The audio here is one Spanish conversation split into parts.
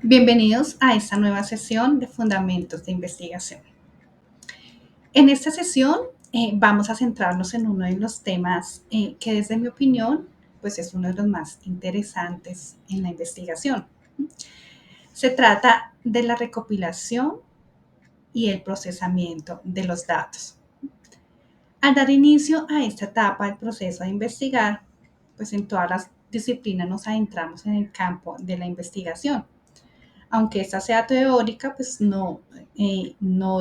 Bienvenidos a esta nueva sesión de Fundamentos de Investigación. En esta sesión vamos a centrarnos en uno de los temas que desde mi opinión pues es uno de los más interesantes en la investigación. Se trata de la recopilación y el procesamiento de los datos. Al dar inicio a esta etapa del proceso de investigar, pues en todas las disciplinas nos adentramos en el campo de la investigación. Aunque esta sea teórica, pues no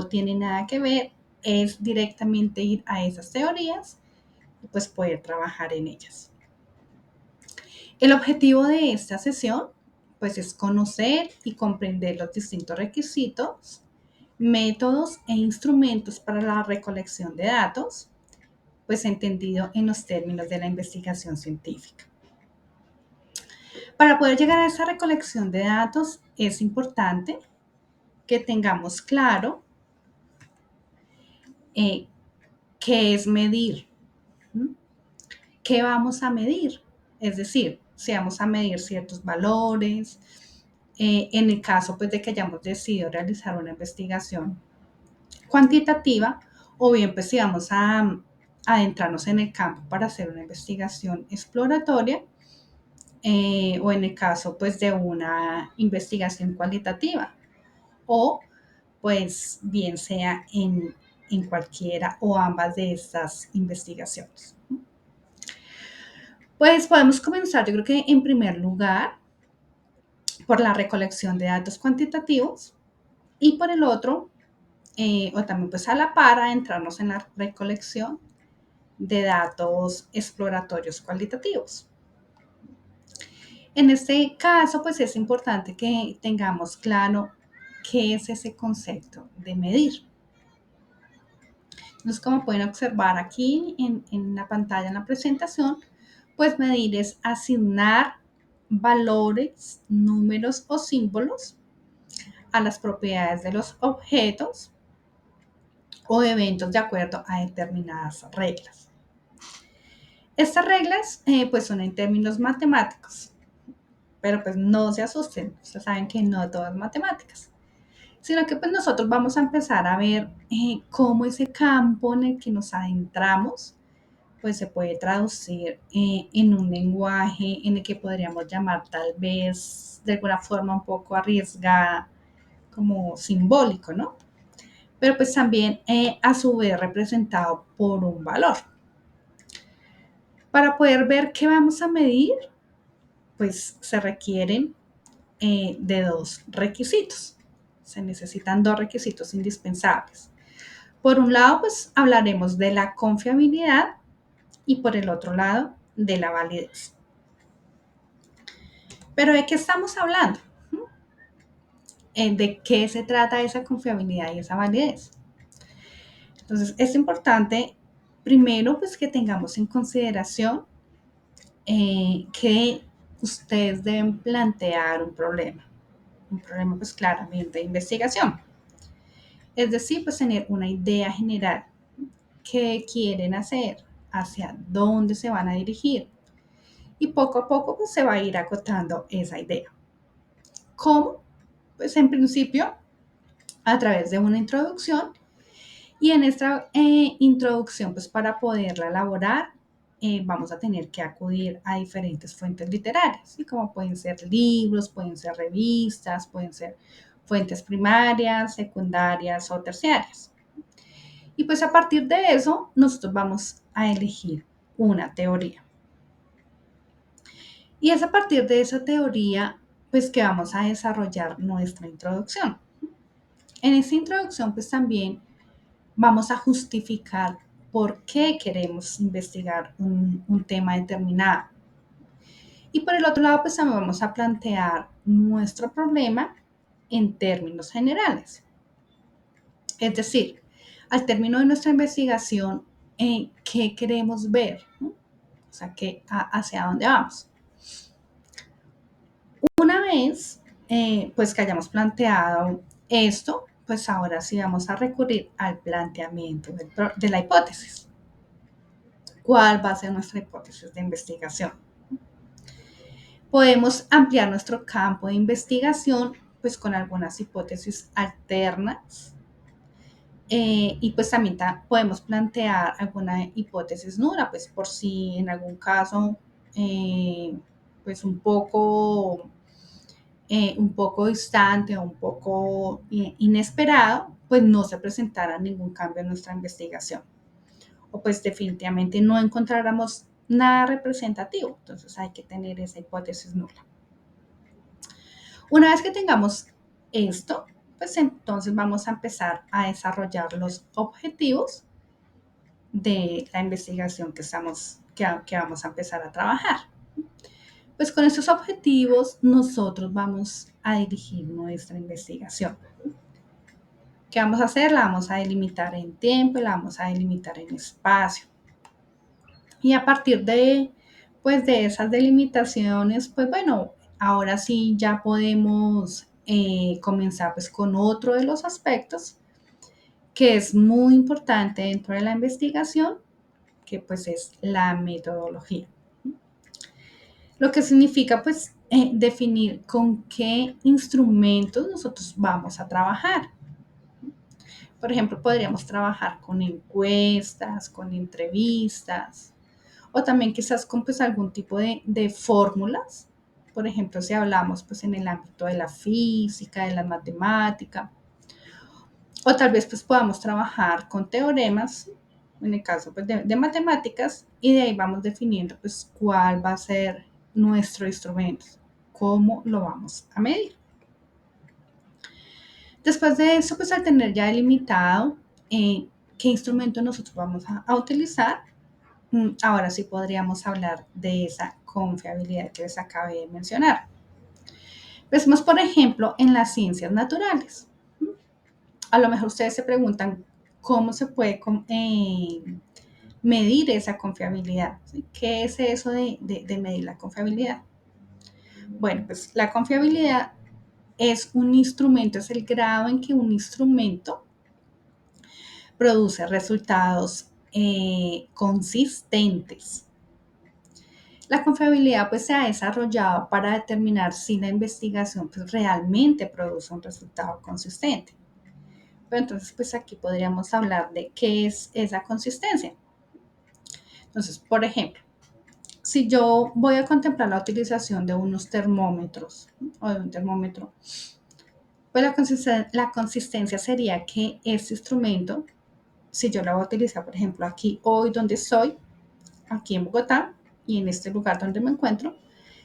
tiene nada que ver, es directamente ir a esas teorías y pues poder trabajar en ellas. El objetivo de esta sesión pues es conocer y comprender los distintos requisitos, métodos e instrumentos para la recolección de datos, pues entendido en los términos de la investigación científica. Para poder llegar a esa recolección de datos es importante que tengamos claro eh, qué es medir, ¿m? ¿Qué vamos a medir? Es decir, si vamos a medir ciertos valores, en el caso pues, de que hayamos decidido realizar una investigación cuantitativa, o bien pues si vamos a adentrarnos en el campo para hacer una investigación exploratoria, o en el caso pues de una investigación cualitativa, o pues bien sea en cualquiera o ambas de estas investigaciones. Pues podemos comenzar, yo creo que en primer lugar, por la recolección de datos cuantitativos y por el otro, o también pues a la par, entrarnos en la recolección de datos exploratorios cualitativos. En este caso, pues es importante que tengamos claro qué es ese concepto de medir. Entonces, como pueden observar aquí en la pantalla, en la presentación, pues medir es asignar valores, números o símbolos a las propiedades de los objetos o eventos de acuerdo a determinadas reglas. Estas reglas pues son en términos matemáticos, pero pues no se asusten, ustedes saben que no todo es matemáticas, sino que pues nosotros vamos a empezar a ver cómo ese campo en el que nos adentramos pues se puede traducir en un lenguaje en el que podríamos llamar tal vez de alguna forma un poco arriesgada como simbólico, ¿no? Pero pues también a su vez representado por un valor. Para poder ver qué vamos a medir, pues se requieren de dos requisitos. Se necesitan dos requisitos indispensables. Por un lado, pues hablaremos de la confiabilidad y por el otro lado, de la validez. Pero ¿de qué estamos hablando? ¿De qué se trata esa confiabilidad y esa validez? Entonces, es importante, primero, pues que tengamos en consideración que ustedes deben plantear un problema pues claramente de investigación. Es decir, pues tener una idea general, qué quieren hacer, hacia dónde se van a dirigir. Y poco a poco pues se va a ir acotando esa idea. ¿Cómo? Pues en principio a través de una introducción, y en esta introducción pues para poderla elaborar vamos a tener que acudir a diferentes fuentes literarias, ¿sí? Como pueden ser libros, pueden ser revistas, pueden ser fuentes primarias, secundarias o terciarias. Y pues a partir de eso nosotros vamos a elegir una teoría. Y es a partir de esa teoría pues que vamos a desarrollar nuestra introducción. En esta introducción pues también vamos a justificar por qué queremos investigar un tema determinado. Y por el otro lado, pues también vamos a plantear nuestro problema en términos generales. Es decir, al término de nuestra investigación, ¿qué queremos ver? ¿No? O sea, hacia dónde vamos. Una vez, pues que hayamos planteado esto, pues ahora sí vamos a recurrir al planteamiento de la hipótesis. ¿Cuál va a ser nuestra hipótesis de investigación? Podemos ampliar nuestro campo de investigación pues con algunas hipótesis alternas. Y pues también podemos plantear alguna hipótesis nula, pues por si en algún caso, eh, pues un poco distante o un poco inesperado, pues no se presentara ningún cambio en nuestra investigación. O pues definitivamente no encontráramos nada representativo. Entonces hay que tener esa hipótesis nula. Una vez que tengamos esto, pues entonces vamos a empezar a desarrollar los objetivos de la investigación que vamos a empezar a trabajar. Pues con estos objetivos nosotros vamos a dirigir nuestra investigación. ¿Qué vamos a hacer? La vamos a delimitar en tiempo y la vamos a delimitar en espacio. Y a partir de esas delimitaciones, pues bueno, ahora sí ya podemos comenzar pues con otro de los aspectos que es muy importante dentro de la investigación, que pues es la metodología. Lo que significa pues definir con qué instrumentos nosotros vamos a trabajar. Por ejemplo, podríamos trabajar con encuestas, con entrevistas, o también quizás con pues algún tipo de fórmulas. Por ejemplo, si hablamos pues en el ámbito de la física, de la matemática, o tal vez pues podamos trabajar con teoremas, en el caso pues de matemáticas, y de ahí vamos definiendo pues cuál va a ser nuestro instrumento, cómo lo vamos a medir. Después de eso, pues al tener ya delimitado qué instrumento nosotros vamos a utilizar, ahora sí podríamos hablar de esa confiabilidad que les acabé de mencionar. Pensemos, por ejemplo, en las ciencias naturales. A lo mejor ustedes se preguntan cómo se puede medir esa confiabilidad. ¿Sí? ¿Qué es eso de medir la confiabilidad? Bueno, pues la confiabilidad es un instrumento, es el grado en que un instrumento produce resultados consistentes. La confiabilidad pues se ha desarrollado para determinar si la investigación pues, realmente produce un resultado consistente. Pero entonces pues aquí podríamos hablar de qué es esa consistencia. Entonces, por ejemplo, si yo voy a contemplar la utilización de unos termómetros o de un termómetro, pues la consistencia sería que este instrumento, si yo lo voy a utilizar, por ejemplo, aquí hoy donde estoy, aquí en Bogotá y en este lugar donde me encuentro,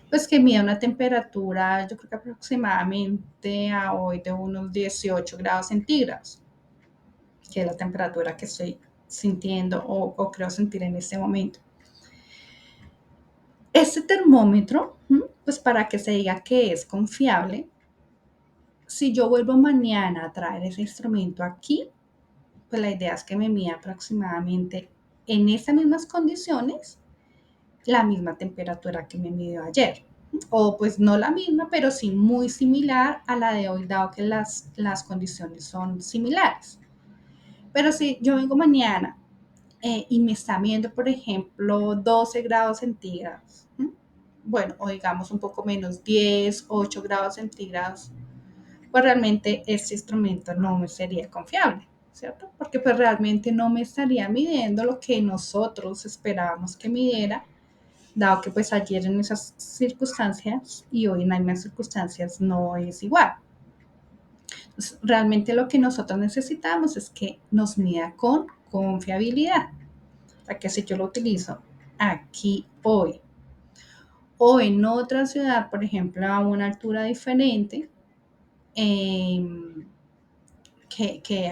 pues que mida una temperatura, yo creo que aproximadamente a hoy de unos 18 grados centígrados, que es la temperatura que estoy sintiendo o creo sentir en este momento. Este termómetro, pues para que se diga que es confiable, si yo vuelvo mañana a traer ese instrumento aquí, pues la idea es que me mida aproximadamente en estas mismas condiciones la misma temperatura que me midió ayer. O pues no la misma, pero sí muy similar a la de hoy, dado que las condiciones son similares. Pero si yo vengo mañana y me está viendo, por ejemplo, 12 grados centígrados, bueno, o digamos un poco menos, 10, 8 grados centígrados, pues realmente este instrumento no me sería confiable, ¿cierto? Porque pues realmente no me estaría midiendo lo que nosotros esperábamos que midiera, dado que pues ayer en esas circunstancias y hoy en las mismas circunstancias no es igual. Entonces, realmente lo que nosotros necesitamos es que nos mida con confiabilidad. O sea, que si yo lo utilizo aquí hoy o en otra ciudad, por ejemplo, a una altura diferente que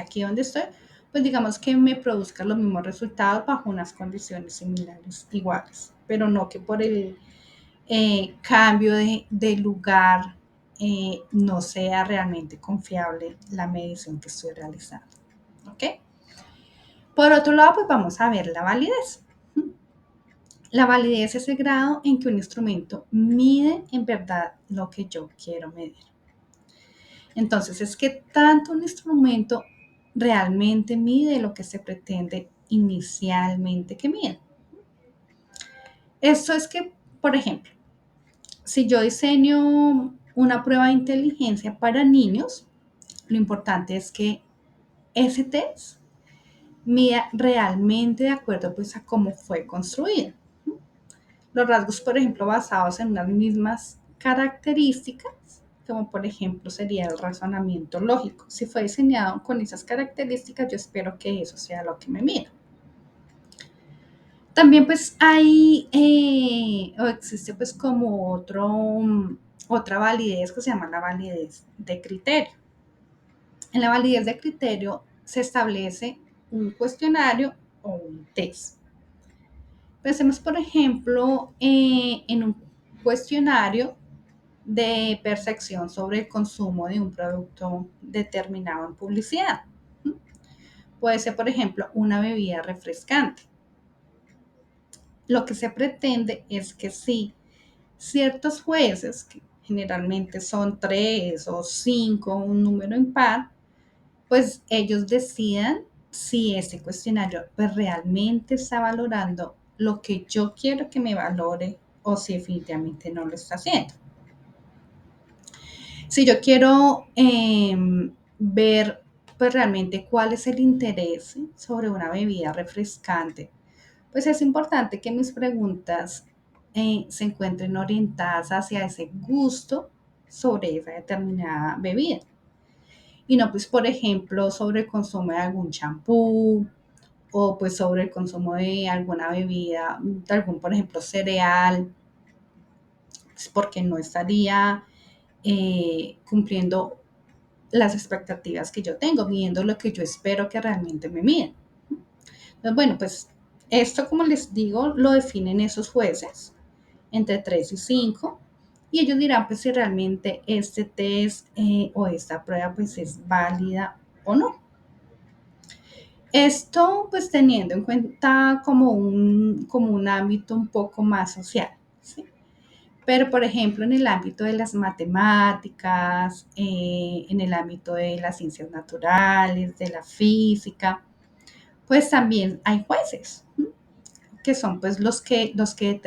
aquí donde estoy, pues digamos que me produzca los mismos resultados bajo unas condiciones similares, iguales, pero no que por el cambio de lugar no sea realmente confiable la medición que estoy realizando. ¿Ok? Por otro lado, pues vamos a ver la validez. La validez es el grado en que un instrumento mide en verdad lo que yo quiero medir. Entonces, es que tanto un instrumento realmente mide lo que se pretende inicialmente que mida. Esto es que, por ejemplo, si yo diseño una prueba de inteligencia para niños, lo importante es que ese test mida realmente de acuerdo pues a cómo fue construido. Los rasgos, por ejemplo, basados en unas mismas características, como por ejemplo sería el razonamiento lógico. Si fue diseñado con esas características, yo espero que eso sea lo que me mida. También pues hay o existe pues como otra validez que se llama la validez de criterio. En la validez de criterio se establece un cuestionario o un test. Pensemos, por ejemplo, en un cuestionario de percepción sobre el consumo de un producto determinado en publicidad. Puede ser, por ejemplo, una bebida refrescante. Lo que se pretende es que si ciertos jueces, que generalmente son 3 o 5, un número impar, pues ellos decidan si ese cuestionario pues, realmente está valorando lo que yo quiero que me valore o si definitivamente no lo está haciendo. Si yo quiero ver pues realmente cuál es el interés sobre una bebida refrescante, pues es importante que mis preguntas se encuentren orientadas hacia ese gusto sobre esa determinada bebida. Y no pues por ejemplo sobre el consumo de algún champú o pues sobre el consumo de alguna bebida, de algún por ejemplo cereal, pues porque no estaría cumpliendo las expectativas que yo tengo, midiendo lo que yo espero que realmente me miden. Entonces, bueno, pues esto, como les digo, lo definen esos jueces entre 3 y 5 y ellos dirán pues si realmente este test o esta prueba pues es válida o no. Esto pues teniendo en cuenta como un ámbito un poco más social, ¿sí? Pero, por ejemplo, en el ámbito de las matemáticas, en el ámbito de las ciencias naturales, de la física, pues también hay jueces, ¿m? Que son pues los que